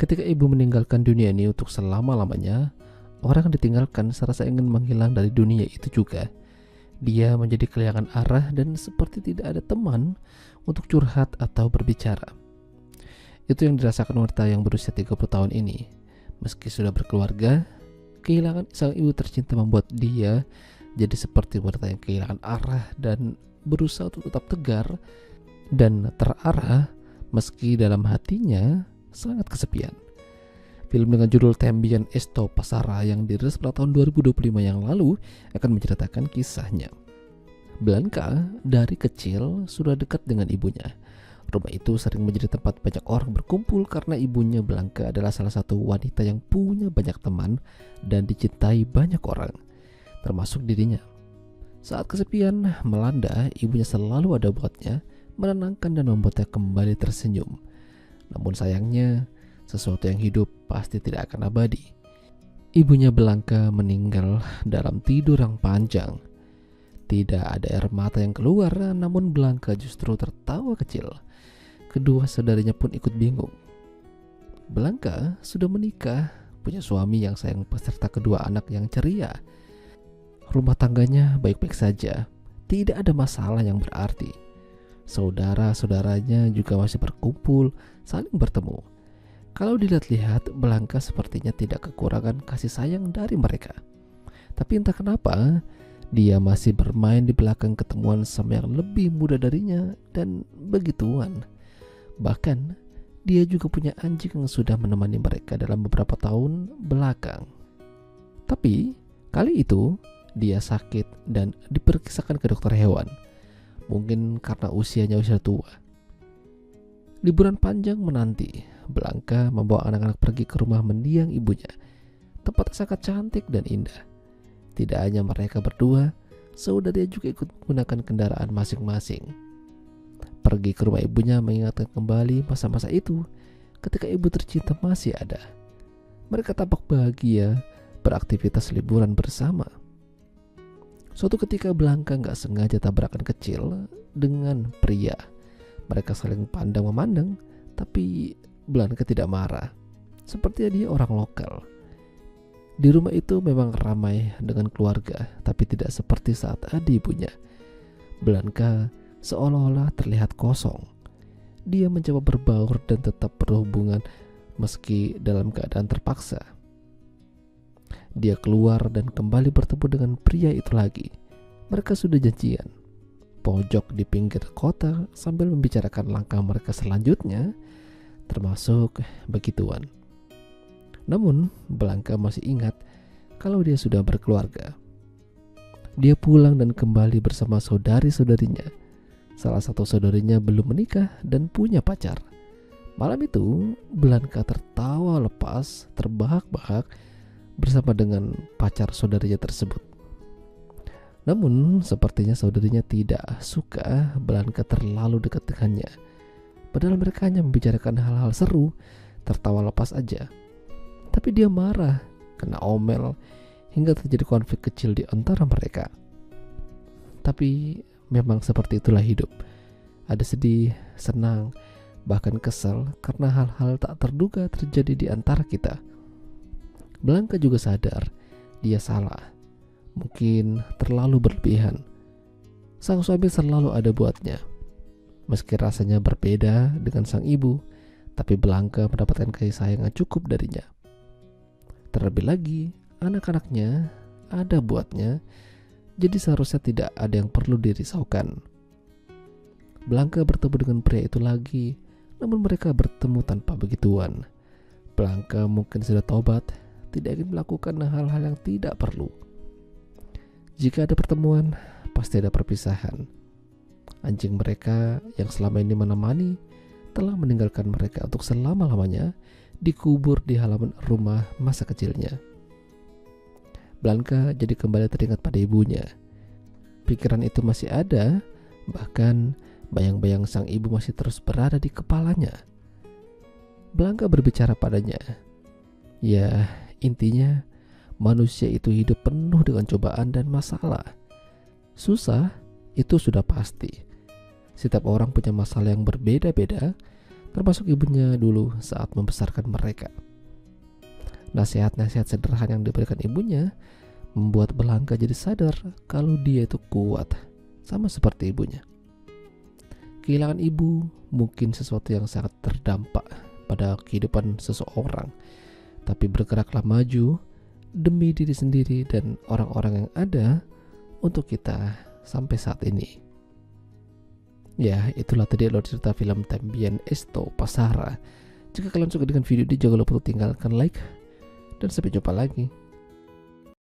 Ketika ibu meninggalkan dunia ini untuk selama-lamanya, orang yang ditinggalkan serasa ingin menghilang dari dunia itu juga. Dia menjadi kehilangan arah dan seperti tidak ada teman untuk curhat atau berbicara. Itu yang dirasakan wanita yang berusia 30 tahun ini. Meski sudah berkeluarga, kehilangan sang ibu tercinta membuat dia jadi seperti wanita yang kehilangan arah dan berusaha untuk tetap tegar dan terarah meski dalam hatinya sangat kesepian. Film dengan judul Tambien Esto Pasara yang dirilis pada tahun 2025 yang lalu akan menceritakan kisahnya. Blanca dari kecil sudah dekat dengan ibunya. Rumah itu sering menjadi tempat banyak orang berkumpul karena ibunya Blanca adalah salah satu wanita yang punya banyak teman dan dicintai banyak orang, termasuk dirinya. Saat kesepian melanda, ibunya selalu ada buatnya, menenangkan dan membuatnya kembali tersenyum. Namun sayangnya, sesuatu yang hidup pasti tidak akan abadi. Ibunya Blanca meninggal dalam tidur yang panjang. Tidak ada air mata yang keluar, namun Blanca justru tertawa kecil. Kedua saudarinya pun ikut bingung. Blanca sudah menikah, punya suami yang sayang beserta kedua anak yang ceria. Rumah tangganya baik-baik saja, tidak ada masalah yang berarti. Saudara-saudaranya juga masih berkumpul, saling bertemu. Kalau dilihat-lihat, Blanca sepertinya tidak kekurangan kasih sayang dari mereka. Tapi entah kenapa, dia masih bermain di belakang ketemuan sama yang lebih muda darinya dan begituan. Bahkan, dia juga punya anjing yang sudah menemani mereka dalam beberapa tahun belakang. Tapi, kali itu, dia sakit dan diperiksakan ke dokter hewan. Mungkin karena usianya usia tua. Liburan panjang menanti, Blanca membawa anak-anak pergi ke rumah mendiang ibunya. Tempat sangat cantik dan indah. Tidak hanya mereka berdua, saudaranya juga ikut menggunakan kendaraan masing-masing. Pergi ke rumah ibunya mengingatkan kembali masa-masa itu ketika ibu tercinta masih ada. Mereka tampak bahagia beraktivitas liburan bersama. Suatu ketika Blanca gak sengaja tabrakan kecil dengan pria. Mereka saling pandang memandang, tapi Blanca tidak marah. Sepertinya dia orang lokal. Di rumah itu memang ramai dengan keluarga, tapi tidak seperti saat ada ibunya. Blanca seolah-olah terlihat kosong. Dia mencoba berbaur dan tetap berhubungan meski dalam keadaan terpaksa. Dia keluar dan kembali bertemu dengan pria itu lagi. Mereka sudah janjian. Pojok di pinggir kota sambil membicarakan langkah mereka selanjutnya, termasuk begituan. Namun, Blanca masih ingat kalau dia sudah berkeluarga. Dia pulang dan kembali bersama saudari-saudarinya. Salah satu saudarinya belum menikah dan punya pacar. Malam itu, Blanca tertawa lepas, terbahak-bahak bersama dengan pacar saudarinya tersebut. Namun, sepertinya saudarinya tidak suka Blanca terlalu dekat dengannya. Padahal mereka hanya membicarakan hal-hal seru, tertawa lepas aja. Tapi dia marah, kena omel, hingga terjadi konflik kecil di antara mereka. Tapi memang seperti itulah hidup. Ada sedih, senang, bahkan kesal karena hal-hal tak terduga terjadi di antara kita. Blanca juga sadar dia salah, mungkin terlalu berlebihan. Sang suami selalu ada buatnya. Meski rasanya berbeda dengan sang ibu, tapi Blanca mendapatkan kasih sayang yang cukup darinya. Terlebih lagi, anak-anaknya ada buatnya, jadi seharusnya tidak ada yang perlu dirisaukan. Blanca bertemu dengan pria itu lagi, namun mereka bertemu tanpa begituan. Blanca mungkin sudah tobat, tidak ingin melakukan hal-hal yang tidak perlu. Jika ada pertemuan, pasti ada perpisahan. Anjing mereka yang selama ini menemani telah meninggalkan mereka untuk selama-lamanya, dikubur di halaman rumah masa kecilnya. Blanca jadi kembali teringat pada ibunya. Pikiran itu masih ada, bahkan bayang-bayang sang ibu masih terus berada di kepalanya. Blanca berbicara padanya. Ya, intinya manusia itu hidup penuh dengan cobaan dan masalah. Susah, itu sudah pasti. Setiap orang punya masalah yang berbeda-beda, termasuk ibunya dulu saat membesarkan mereka. Nasihat-nasihat sederhana yang diberikan ibunya membuat Blanka jadi sadar kalau dia itu kuat, sama seperti ibunya. Kehilangan ibu mungkin sesuatu yang sangat terdampak pada kehidupan seseorang, tapi bergeraklah maju demi diri sendiri dan orang-orang yang ada untuk kita sampai saat ini. Ya, itulah tadi alur cerita film También Esto Pasará. Jika kalian suka dengan video ini, jangan lupa untuk tinggalkan like, dan sampai jumpa lagi.